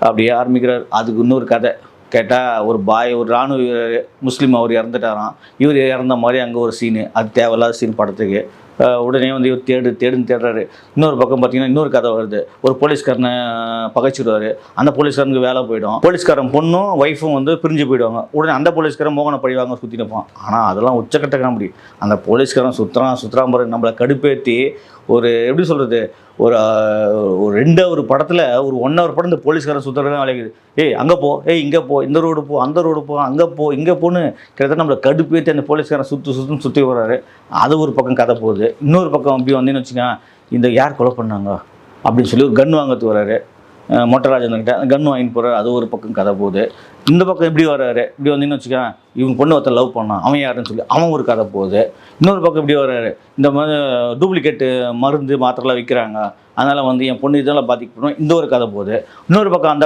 அப்படியே ஆரம்பிக்கிறார். அதுக்கு இன்னொரு கதை. கேட்டால் ஒரு பாய் ஒரு இராணுவ வீரர் முஸ்லீம் அவர் இறந்துட்டாராம். இவர் இறந்த மாதிரி அங்கே ஒரு சீனு. அது தேவையில்லாத சீன் படத்துக்கு. உடனே வந்து இவர் தேடுன்னு தேடுறாரு. இன்னொரு பக்கம் பார்த்தீங்கன்னா இன்னொரு கதை வருது. ஒரு போலீஸ்காரனை பகைச்சிடுவார். அந்த போலீஸ்காரனுக்கு வேலை போயிடும். போலீஸ்காரன் பொண்ணும் ஒய்ஃபும் வந்து பிரிஞ்சு போயிடுவாங்க. உடனே அந்த போலீஸ்காரன் மோகனை பழிவாங்க சுற்றி நிற்பான். ஆனால் அதெல்லாம் உச்சக்கட்ட காமெடி. அந்த போலீஸ்காரன் சுற்றுறான் பாரு நம்மளை கடுப்பேற்றி ஒரு எப்படி சொல்கிறது ஒரு ஒரு 2 ஹவர் படத்தில் ஒரு 1 ஹவர் படம் இந்த போலீஸ்காரன் சுற்றுறதுலாம் வேலைக்குது. ஏய் அங்கே போ, ஏய் இங்கே போ, இந்த ரோடு போ, அந்த ரோடு போ, அங்கே போ, இங்கே போன்னு கிட்டத்தட்ட நம்மளை கடுப்பேற்றி அந்த போலீஸ்காரன் சுற்றி வர்றாரு. அது ஒரு பக்கம் கதை போகுது. இன்னொரு பக்கம் அப்படி வந்தேன்னு வச்சுக்கோங்க, இந்த யார் கொலை பண்ணாங்க அப்படின்னு சொல்லி ஒரு கன் வாங்கிறதுக்கு வர்றாரு. மொட்டராஜன்கிட்ட கன் வாங்கிட்டு போகிறாரு. அது ஒரு பக்கம் கதை போகுது. இந்த பக்கம் இப்படி வர்றாரு. இப்படி வந்தீங்கன்னு வச்சுக்கோங்க, இவங்க பொண்ணு ஒருத்தர் லவ் பண்ணான், அவன் யாருன்னு சொல்லி அவன் ஒரு கதை போகுது. இன்னொரு பக்கம் இப்படி வர்றாரு. இந்த மாதிரி டூப்ளிகேட்டு மருந்து மாத்திரைலாம் விற்கிறாங்க, அதனால் வந்து என் பொண்ணு இதெல்லாம் பாதிக்கப்படும். இந்த ஒரு கதை போகுது. இன்னொரு பக்கம் அந்த